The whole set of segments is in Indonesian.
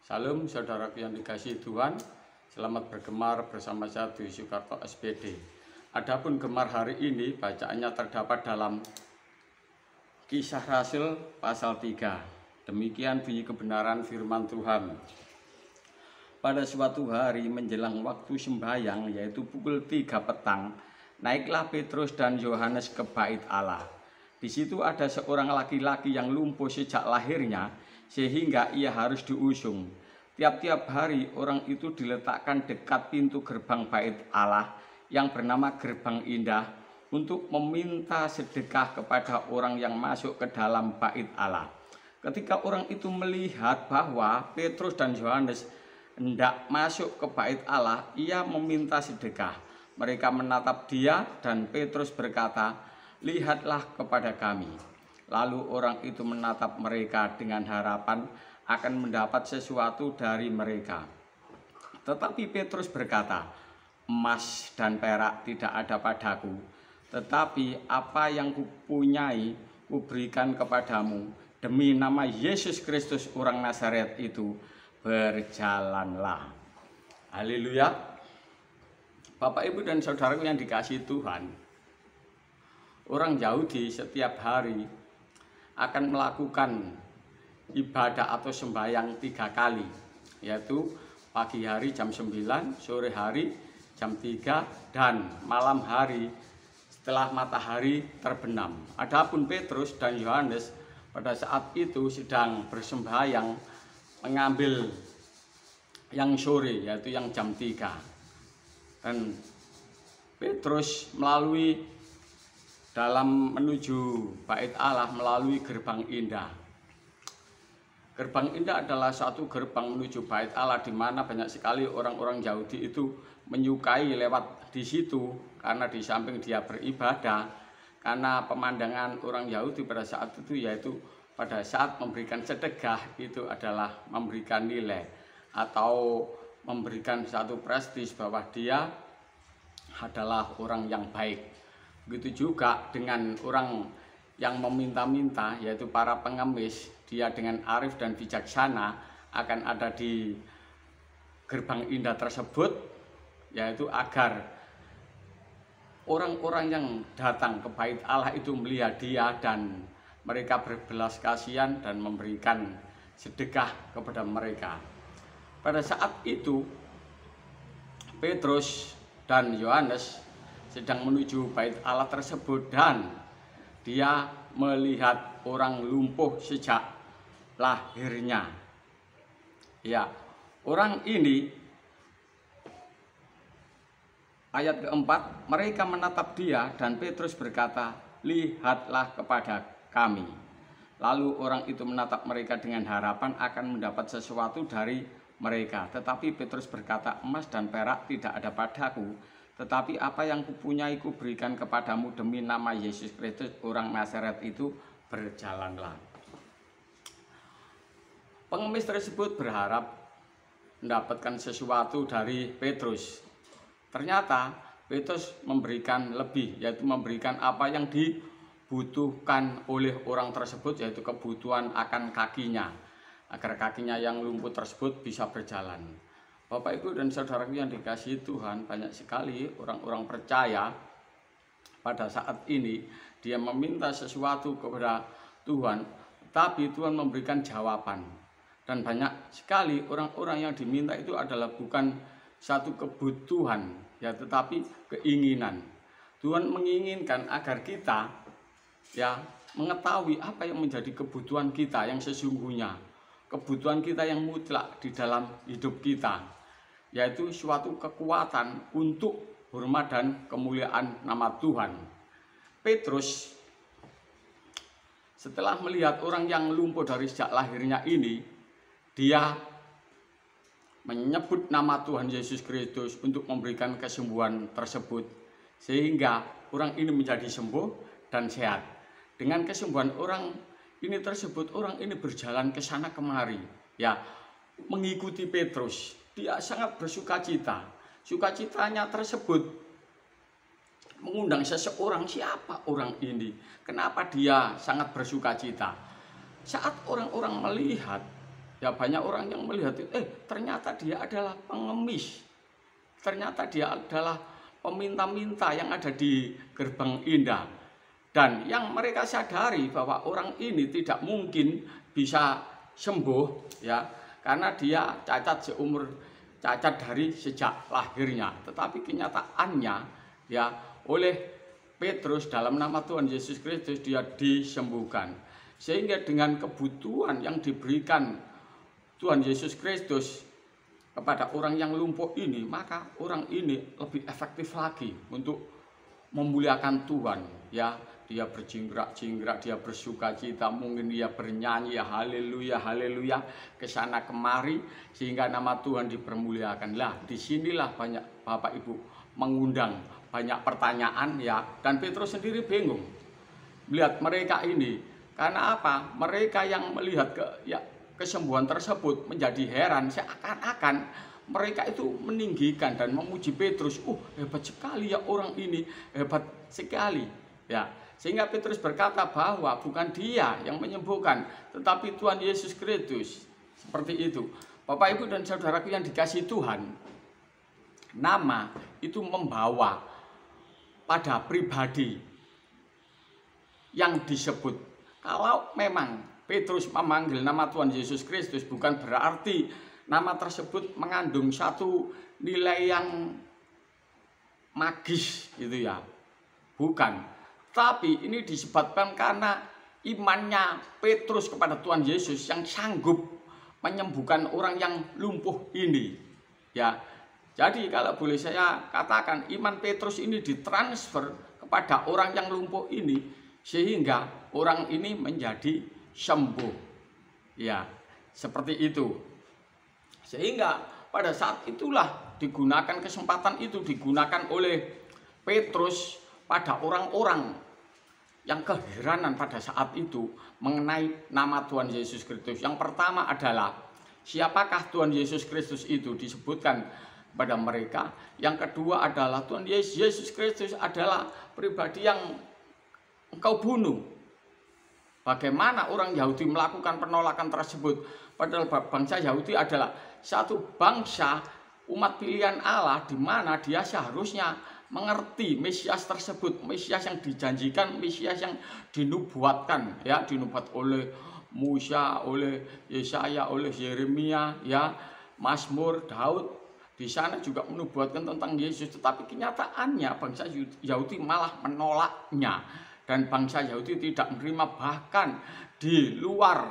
Salam saudaraku yang dikasihi Tuhan. Selamat bergemar bersama saya Dwi Soekarto SPD. Adapun gemar hari ini bacaannya terdapat dalam Kisah Rasul pasal 3. Demikian bunyi kebenaran firman Tuhan. Pada suatu hari menjelang waktu sembahyang, yaitu pukul 3 petang, naiklah Petrus dan Yohanes ke bait Allah. Di situ ada seorang laki-laki yang lumpuh sejak lahirnya, sehingga ia harus diusung. Tiap-tiap hari orang itu diletakkan dekat pintu gerbang bait Allah yang bernama Gerbang Indah untuk meminta sedekah kepada orang yang masuk ke dalam bait Allah. Ketika orang itu melihat bahwa Petrus dan Yohanes hendak masuk ke bait Allah, ia meminta sedekah. Mereka menatap dia dan Petrus berkata, "Lihatlah kepada kami." Lalu orang itu menatap mereka dengan harapan akan mendapat sesuatu dari mereka. Tetapi Petrus berkata, "Emas dan perak tidak ada padaku, tetapi apa yang kupunyai kuberikan kepadamu. Demi nama Yesus Kristus orang Nazaret itu, berjalanlah." Haleluya. Bapak, Ibu, dan saudaraku yang dikasihi Tuhan, orang Yahudi setiap hari akan melakukan ibadah atau sembahyang 3 kali, yaitu pagi hari jam 9, sore hari jam 3, dan malam hari setelah matahari terbenam. Adapun Petrus dan Yohanes pada saat itu sedang bersembahyang mengambil yang sore, yaitu yang jam 3. Dan Petrus melalui dalam menuju bait Allah melalui Gerbang Indah. Gerbang Indah adalah suatu gerbang menuju bait Allah di mana banyak sekali orang-orang Yahudi itu menyukai lewat di situ karena di samping dia beribadah, karena pemandangan orang Yahudi pada saat itu yaitu pada saat memberikan sedekah itu adalah memberikan nilai atau memberikan satu prestis bahwa dia adalah orang yang baik. Begitu juga dengan orang yang meminta-minta, yaitu para pengemis, dia dengan arif dan bijaksana akan ada di Gerbang Indah tersebut, yaitu agar orang-orang yang datang ke bait Allah itu melihat dia dan mereka berbelas kasihan dan memberikan sedekah kepada mereka. Pada saat itu Petrus dan Yohanes sedang menuju bait Allah tersebut dan dia melihat orang lumpuh sejak lahirnya. Ya, orang ini ayat keempat, mereka menatap dia dan Petrus berkata, "Lihatlah kepada kami." Lalu orang itu menatap mereka dengan harapan akan mendapat sesuatu dari mereka. Tetapi Petrus berkata, "Emas dan perak tidak ada padaku, tetapi apa yang kupunyai kuberikan kepadamu. Demi nama Yesus Kristus orang Nazaret itu, berjalanlah." Pengemis tersebut berharap mendapatkan sesuatu dari Petrus. Ternyata Petrus memberikan lebih, yaitu memberikan apa yang dibutuhkan oleh orang tersebut, yaitu kebutuhan akan kakinya, agar kakinya yang lumpuh tersebut bisa berjalan. Bapak, Ibu, dan saudaraku yang dikasihi Tuhan, banyak sekali orang-orang percaya pada saat ini dia meminta sesuatu kepada Tuhan, tapi Tuhan memberikan jawaban. Dan banyak sekali orang-orang yang diminta itu adalah bukan satu kebutuhan, ya, tetapi keinginan. Tuhan menginginkan agar kita mengetahui apa yang menjadi kebutuhan kita yang sesungguhnya, kebutuhan kita yang mutlak di dalam hidup kita, yaitu suatu kekuatan untuk hormat dan kemuliaan nama Tuhan. Petrus setelah melihat orang yang lumpuh dari sejak lahirnya ini, dia menyebut nama Tuhan Yesus Kristus untuk memberikan kesembuhan tersebut, sehingga orang ini menjadi sembuh dan sehat. Dengan kesembuhan orang ini tersebut, orang ini berjalan ke sana kemari, ya, mengikuti Petrus. Dia sangat bersukacita. Sukacitanya tersebut mengundang seseorang. Siapa orang ini? Kenapa dia sangat bersukacita? Saat orang-orang melihat Ya banyak orang yang melihat itu, ternyata dia adalah pengemis. Ternyata dia adalah peminta-minta yang ada di gerbang indah. Dan yang mereka sadari bahwa orang ini tidak mungkin bisa sembuh ya, karena dia cacat dari sejak lahirnya. Tetapi kenyataannya ya, oleh Petrus dalam nama Tuhan Yesus Kristus dia disembuhkan. Sehingga dengan kebutuhan yang diberikan Tuhan Yesus Kristus kepada orang yang lumpuh ini, maka orang ini lebih efektif lagi untuk memuliakan Tuhan ya. Dia berjingkrak-jingkrak, dia bersukacita, mungkin dia bernyanyi ya haleluya haleluya ke sana kemari sehingga nama Tuhan dipermuliakan. Lah disinilah banyak Bapak Ibu mengundang banyak pertanyaan ya, dan Petrus sendiri bingung melihat mereka ini. Karena apa? Mereka yang melihat kesembuhan tersebut menjadi heran, seakan-akan mereka itu meninggikan dan memuji Petrus. Hebat sekali ya orang ini, hebat sekali ya. Sehingga Petrus berkata bahwa bukan dia yang menyembuhkan, tetapi Tuhan Yesus Kristus. Seperti itu. Bapak Ibu dan saudaraku yang dikasihi Tuhan, nama itu membawa pada pribadi yang disebut. Kalau memang Petrus memanggil nama Tuhan Yesus Kristus, bukan berarti nama tersebut mengandung satu nilai yang magis gitu ya. Bukan. Tapi ini disebabkan karena imannya Petrus kepada Tuhan Yesus yang sanggup menyembuhkan orang yang lumpuh ini. Ya. Jadi kalau boleh saya katakan, iman Petrus ini ditransfer kepada orang yang lumpuh ini sehingga orang ini menjadi sembuh. Ya, seperti itu. Sehingga pada saat itulah digunakan kesempatan itu digunakan oleh Petrus pada orang-orang yang keheranan pada saat itu mengenai nama Tuhan Yesus Kristus. Yang pertama adalah siapakah Tuhan Yesus Kristus itu disebutkan pada mereka. Yang kedua adalah Tuhan Yesus Kristus adalah pribadi yang engkau bunuh. Bagaimana orang Yahudi melakukan penolakan tersebut? Padahal bangsa Yahudi adalah satu bangsa umat pilihan Allah, di mana dia seharusnya mengerti Mesias tersebut, Mesias yang dijanjikan, Mesias yang dinubuatkan, ya, dinubuat oleh Musa, oleh Yesaya, oleh Yeremia, ya, Mazmur, Daud. Di sana juga menubuatkan tentang Yesus, tetapi kenyataannya bangsa Yahudi malah menolaknya. Dan bangsa Yahudi tidak menerima, bahkan di luar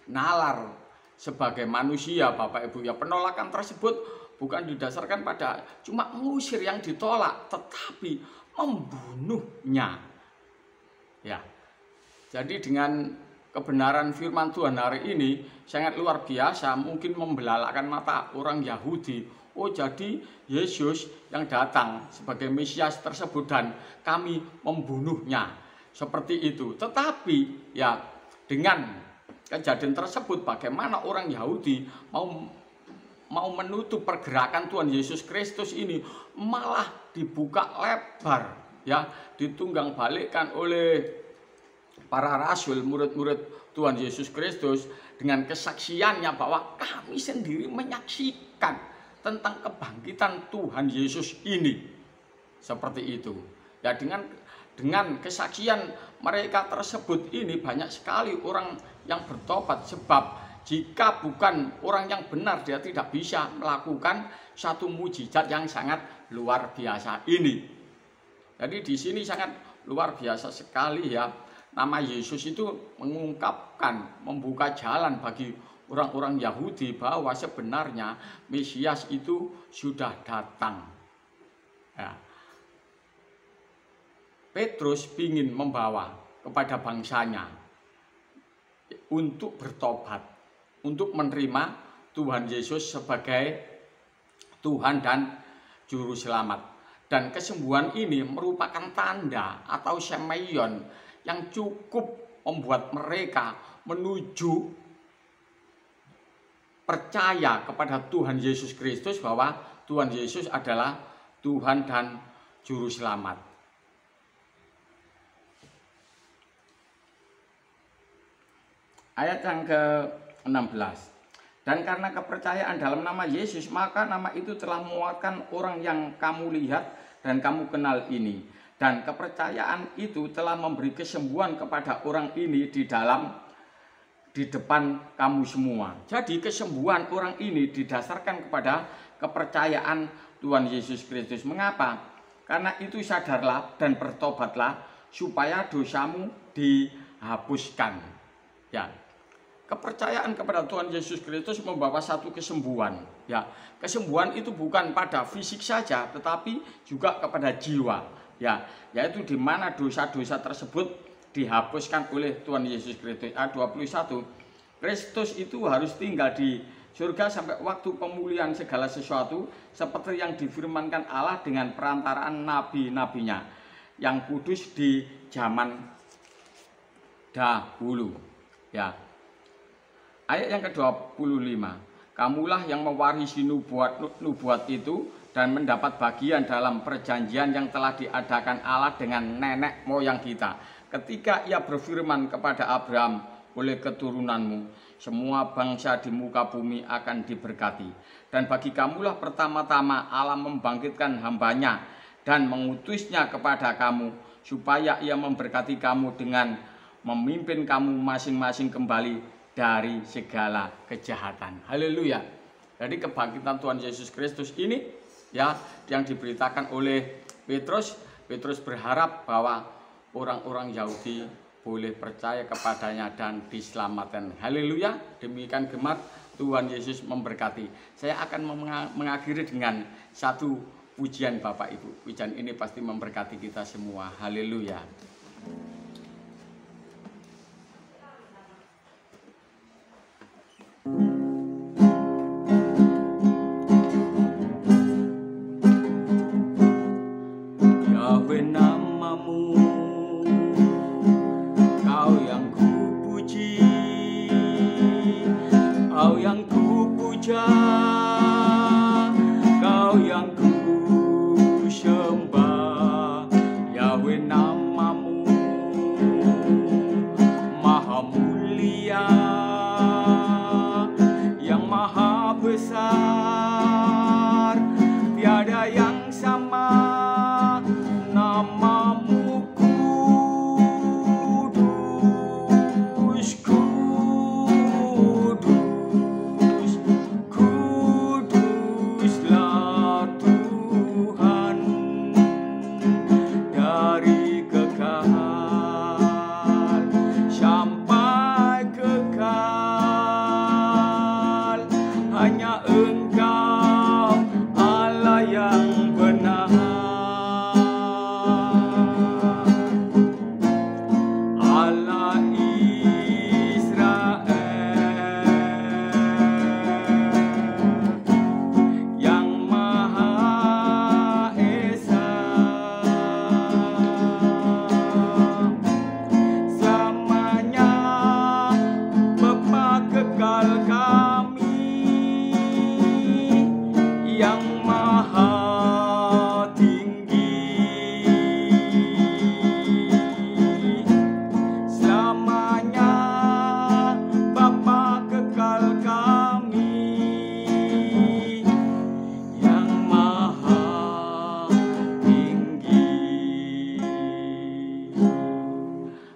nalar sebagai manusia Bapak Ibu ya. Penolakan tersebut bukan didasarkan pada cuma mengusir yang ditolak, tetapi membunuhnya ya. Jadi dengan kebenaran firman Tuhan hari ini sangat luar biasa, mungkin membelalakan mata orang Yahudi. Oh, jadi Yesus yang datang sebagai Mesias tersebut dan kami membunuhnya. Seperti itu. Tetapi ya dengan kejadian tersebut bagaimana orang Yahudi mau menutup pergerakan Tuhan Yesus Kristus ini, malah dibuka lebar ya, ditunggang balikkan oleh para rasul, murid-murid Tuhan Yesus Kristus dengan kesaksiannya bahwa kami sendiri menyaksikan tentang kebangkitan Tuhan Yesus ini. Seperti itu. Ya, dengan kesaksian mereka tersebut ini banyak sekali orang yang bertobat, sebab jika bukan orang yang benar dia tidak bisa melakukan satu mujizat yang sangat luar biasa ini. Jadi di sini sangat luar biasa sekali ya. Nama Yesus itu mengungkapkan, membuka jalan bagi orang-orang Yahudi bahwa sebenarnya Mesias itu sudah datang. Ya. Petrus ingin membawa kepada bangsanya untuk bertobat, untuk menerima Tuhan Yesus sebagai Tuhan dan Juru Selamat. Dan kesembuhan ini merupakan tanda atau semeion yang cukup membuat mereka menuju percaya kepada Tuhan Yesus Kristus, bahwa Tuhan Yesus adalah Tuhan dan Juru Selamat. Ayat yang 16. Dan karena kepercayaan dalam nama Yesus, maka nama itu telah menguatkan orang yang kamu lihat dan kamu kenal ini. Dan kepercayaan itu telah memberi kesembuhan kepada orang ini di depan kamu semua. Jadi kesembuhan orang ini didasarkan kepada kepercayaan Tuhan Yesus Kristus. Mengapa? Karena itu sadarlah dan bertobatlah supaya dosamu dihapuskan. Ya. Kepercayaan kepada Tuhan Yesus Kristus membawa satu kesembuhan. Ya, kesembuhan itu bukan pada fisik saja, tetapi juga kepada jiwa. Ya, yaitu di mana dosa-dosa tersebut dihapuskan oleh Tuhan Yesus Kristus. Ayat 21. Kristus itu harus tinggal di surga sampai waktu pemulihan segala sesuatu, seperti yang difirmankan Allah dengan perantaraan nabi-nabinya yang kudus di zaman dahulu. Ya. Ayat yang ke-25, kamulah yang mewarisi nubuat itu dan mendapat bagian dalam perjanjian yang telah diadakan Allah dengan nenek moyang kita. Ketika ia berfirman kepada Abraham, oleh keturunanmu, semua bangsa di muka bumi akan diberkati. Dan bagi kamulah pertama-tama Allah membangkitkan hambanya dan mengutusnya kepada kamu, supaya ia memberkati kamu dengan memimpin kamu masing-masing kembali dari segala kejahatan. Haleluya. Jadi kebangkitan Tuhan Yesus Kristus ini ya yang diberitakan oleh Petrus. Petrus berharap bahwa orang-orang Yahudi boleh percaya kepadanya dan diselamatkan. Haleluya. Demikian Gemar, Tuhan Yesus memberkati. Saya akan mengakhiri dengan satu pujian Bapak Ibu. Pujian ini pasti memberkati kita semua. Haleluya. Yahweh namamu, Kau yang kupuji, Kau yang kupuja, Kau yang kusembah. Yahweh namamu maha mulia, yang maha besar, tiada yang sama. Namamu kudus, kudus, kuduslah Tuhan dari kekal sampai kekal. Hanya Engkau Allah yang benar.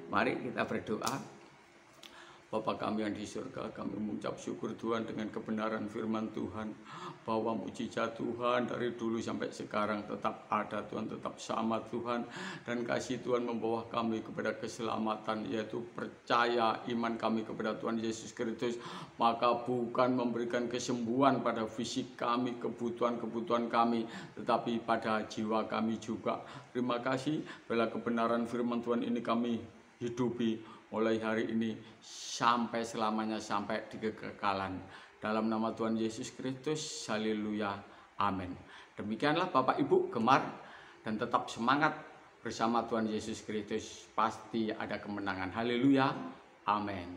Mari kita berdoa. Bapa kami yang di surga, kami mengucap syukur Tuhan dengan kebenaran firman Tuhan, bahwa mujizat Tuhan dari dulu sampai sekarang tetap ada Tuhan, tetap sama Tuhan, dan kasih Tuhan membawa kami kepada keselamatan, yaitu percaya iman kami kepada Tuhan Yesus Kristus, maka bukan memberikan kesembuhan pada fisik kami, kebutuhan-kebutuhan kami, tetapi pada jiwa kami juga. Terima kasih bila kebenaran firman Tuhan ini kami hidupi mulai hari ini sampai selamanya, sampai di kekekalan. Dalam nama Tuhan Yesus Kristus, haleluya, amin. Demikianlah Bapak Ibu Gemar, dan tetap semangat bersama Tuhan Yesus Kristus. Pasti ada kemenangan. Haleluya, amin.